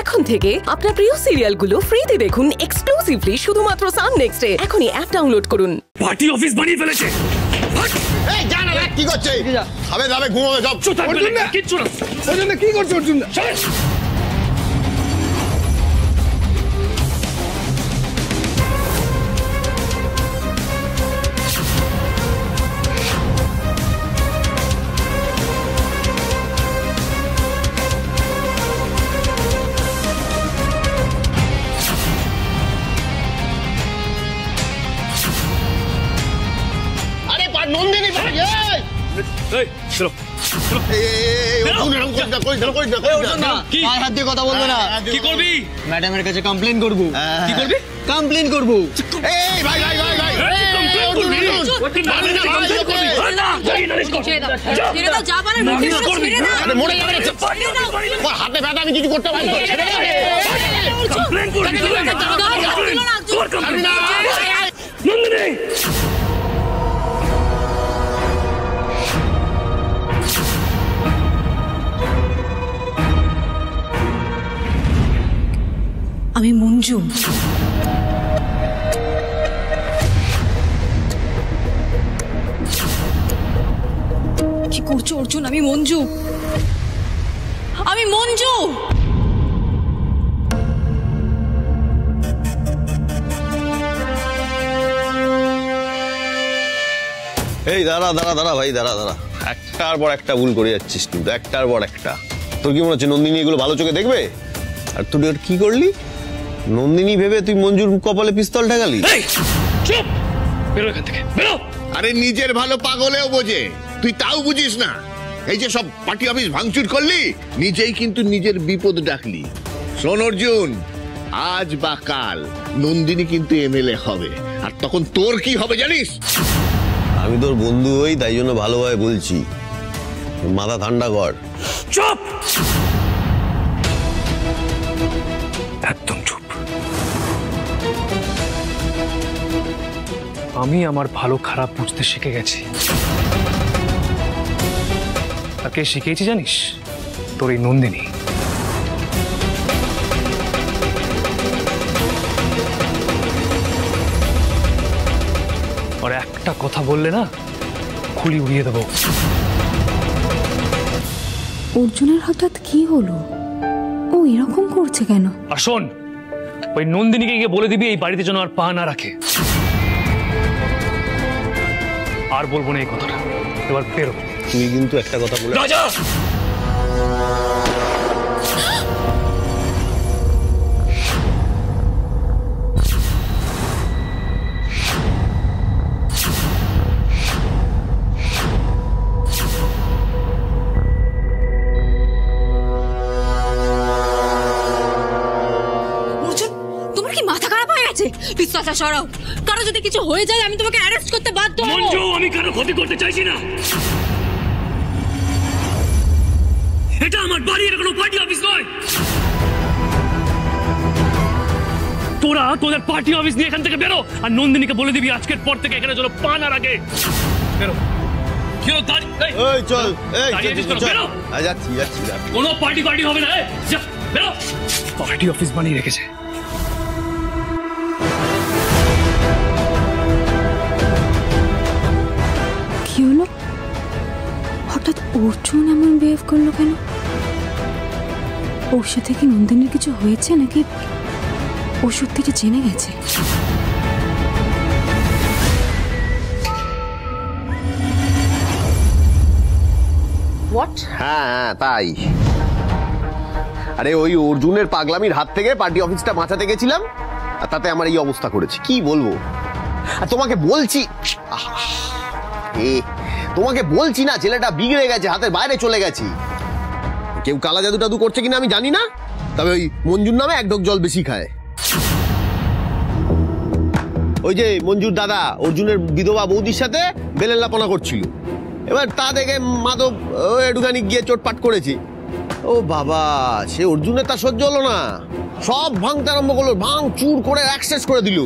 এখন থেকে আপনার প্রিয় সিরিয়ালগুলো ফ্রিতে দেখুন এক্সক্লুসিভলি শুধুমাত্র সান নেক্সটে। এখনই অ্যাপ ডাউনলোড করুন। পার্টি অফিস বানিয়ে ফেলেছে। এই জানা না কি করছে? খাবে দাবে ঘুমাবে সব। অর্জুন না কিচ্ছু না। অর্জুন না কি করছে? অর্জুন না নন্দিনী ভাই এই চলো চলো। কি হাত দিয়ে কথা বলবে না? কি করবি? ম্যাডামের কাছে কমপ্লেইন করব। কি করবি? কমপ্লেইন করব। এই ভাই ভাই ভাই ভাই হাতে ব্যথা আমি কিছু করতে পারি নন্দিনী আমি মঞ্জু। কি করছো অর্জুন? আমি মঞ্জু। আমি মঞ্জু। এই দাঁড়া দাঁড়া দাঁড়া ভাই দাঁড়া দাঁড়া, একটার পর একটা ভুল করে যাচ্ছিস কিন্তু, একটার পর একটা। তোর কি মনে হচ্ছে নন্দিনী এগুলো ভালো চোখে দেখবে? আর তুই কি করলি? নন্দিনী ভেবে তুই মঞ্জুর কপালে পিস্তল ঠেকালি। চুপ, বেরো এখান থেকে, বেরো। আরে নিজের ভালো পাগলেও বোঝে, তুই তাও বুঝিস না। এই যে সব পার্টি অফিস ভাঙচুর করলি, নিজেই কিন্তু নিজের বিপদ ডাকলি। শোন অর্জুন, আজ বা কাল নন্দিনী কিন্তু এমএলএ হবে, আর তখন তোর কি হবে জানিস? আমি তোর বন্ধু হই, তাই জন্য ভালোভাবে বলছি, মাথা ঠান্ডা কর। চুপ, একদম চুপ। আমি আমার ভালো খারাপ বুঝতে শিখে গেছি। আর কে শিখেছি জানিস? তোর এই নন্দিনী। আর একটা কথা বললে না, খুলি উড়িয়ে দেবো। অর্জুনের হঠাৎ কি হলো? ও এরকম করছে কেন? আর শোন, ওই নন্দিনীকে গিয়ে বলে দিবি এই বাড়িতে যেন আর পা না রাখে। আর বলবো না এই কথাটা, এবার বেরো। তুই কিন্তু একটা কথা বলে রাজা, পিস্তলটা সরাও। কারো যদি কিছু হয়ে যায় আমি তোমাকে অ্যারেস্ট করতে বাধ্য হব। মঞ্জু, আমি কারো ক্ষতি করতে চাইছি না। এটা আমার বাড়ি, এটা কোনো পার্টি অফিস নয়। তোরা তোদের পার্টি অফিস নিয়ে এখান থেকে বেরো, আর নন্দিনীকে বলে দিবি আজকের পর থেকে এখানে যেন পা না রাখে। বেরো। কেউ এই চল, এই বেরো। যাচ্ছি যাচ্ছি। কোনো পার্টি হবে না। যা বেরো। পার্টি অফিস বানিয়ে রেখেছে। কি হলো? হঠাৎ অর্জুন এমন বিহেভ করলো কেন? ওর সাথে কি নন্দিনীর কিছু হয়েছে, নাকি ও সত্যিটা জেনে গেছে? হ্যাঁ তাই। আরে ওই অর্জুনের পাগলামির হাত থেকে পার্টি অফিসটা বাঁচাতে গেছিলাম, আর তাতে আমার এই অবস্থা করেছে। কি বলবো? আর তোমাকে বলছি, তোমাকে বলছি না, ছেলেটা বিগড়ে গেছে, হাতের বাইরে চলে গেছে। কেউ কালা জাদু টাদু করছে কিনা আমি জানি না, তবে ওই মঞ্জুর নামে এক ঢোক জল বেশি খায়। ওই যে মঞ্জুর দাদা অর্জুনের বিধবা বৌদির সাথে বেলেল্লাপনা করছিল, এবার তা দেখে মাধব একটুখানি গিয়ে চোটপাট করেছে। ও বাবা, সে অর্জুনের তা সহ্য হলো না, সব ভাঙতে আরম্ভ করলো, ভাঙ চুর করে অ্যাক্সেস করে দিল।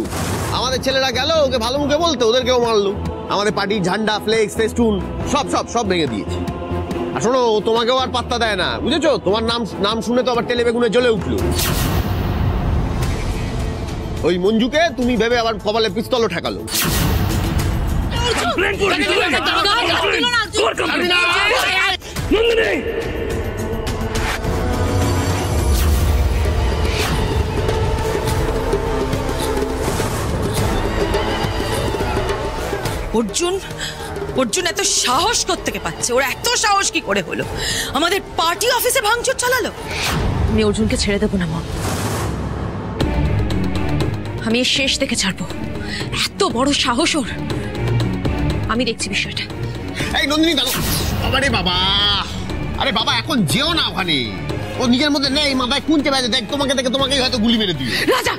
আমাদের ছেলেরা গেল ওকে ভালো মুখে বলতে, ওদেরকেও মারলো। আমাদের পার্টির ঝান্ডা, ফ্লেক্স, ফেস্টুন সব সব সব ভেঙে দিয়েছে। আর শোনো, ও তোমাকেও আর পাত্তা দেয় না, বুঝেছো? তোমার নাম শুনে তো আবার তেলে বেগুনে জ্বলে উঠলো। ওই মঞ্জুকে তুমি ভেবে আবার কপালে পিস্তলও ঠেকালো। অর্জুন এত সাহস কোত্থেকে পাচ্ছে? ওর এত সাহস কি করে হলো? আমাদের পার্টি অফিসে ভাঙচুর চালালো। আমি অর্জুনকে ছেড়ে দেবো না মা, আমি এর শেষ দেখে ছাড়বো। এত বড় সাহস ওর! আমি দেখছি বিষয়টা। এই নন্দিনী দাঁড়ো। আরে বাবা, আরে বাবা এখন যেও না ওখানে। ও নিজের মধ্যে নেই, মাথায় কুঞ্চে বাজে। দেখ তোমাকে দেখে তোমাকেই হয়তো গুলি মেরে দিও। রাজা,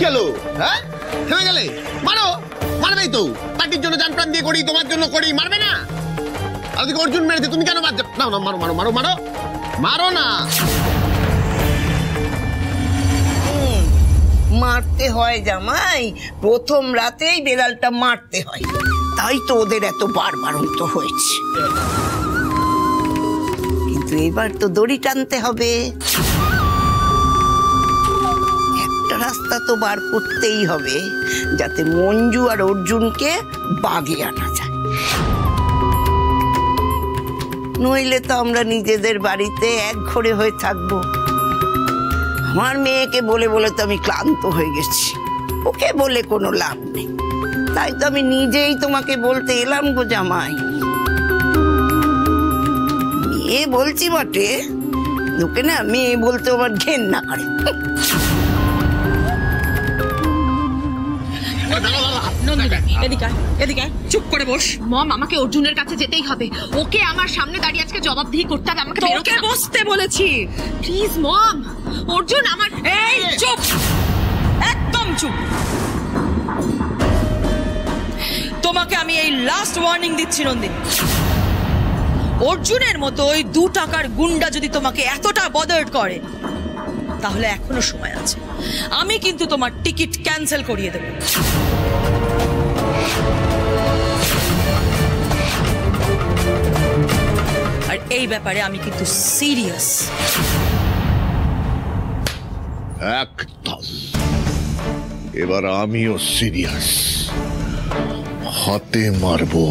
চলো, হ্যাঁ থেমে গেলে? মারো, মারবেই তো। পার্টির জন্য জান প্রাণ দিয়ে করি, তোমার জন্য করি, মারবে না? আর ওদিকে অর্জুন মেরেছে, তুমি কেন বাদ? না না, মারো মারো মারো মারো মারো না। মারতে হয় জামাই, প্রথম রাতেই বেড়ালটা মারতে হয়, তাই তো ওদের এত বারবারন্ত হয়েছে। কিন্তু এবার তো দড়ি টানতে হবে, একটা রাস্তা তো বার করতেই হবে যাতে মঞ্জু আর অর্জুনকে বাগে আনা যায়। নইলে তো আমরা নিজেদের বাড়িতে একঘরে হয়ে থাকবো। আমার মেয়েকে বলে বলে তো আমি ক্লান্ত হয়ে গেছি, ওকে বলে কোনো লাভ নেই। তাই তো আমি নিজেই তোমাকে বলতে এলাম গো জামাই। মেয়ে বলছি বটে, লোকে না মেয়ে বলতে আমার ঘেন্না করে। এদিকে চুপ করে বস। মম, আমাকে অর্জুনের কাছে যেতেই হবে। ওকে আমার সামনে দাঁড়িয়ে আজকে জবাবদিহি করতে হবে। আমাকে তোকে বসতে বলেছি। প্লিজ মম, অর্জুন আমার। এই চুপ, একদম চুপ। তোমাকে আমি এই লাস্ট ওয়ার্নিং দিচ্ছি নন্দিনী, অর্জুনের মতো ওই 2 টাকার গুন্ডা যদি তোমাকে এতটা বদার্ড করে তাহলে এখনো সময় আছে। আমি কিন্তু তোমার টিকিট ক্যান্সেল করিয়ে দেব। আর এই ব্যাপারে আমি কিন্তু সিরিয়াস। একদম, এবার আমিও সিরিয়াস। হাতে মারবো।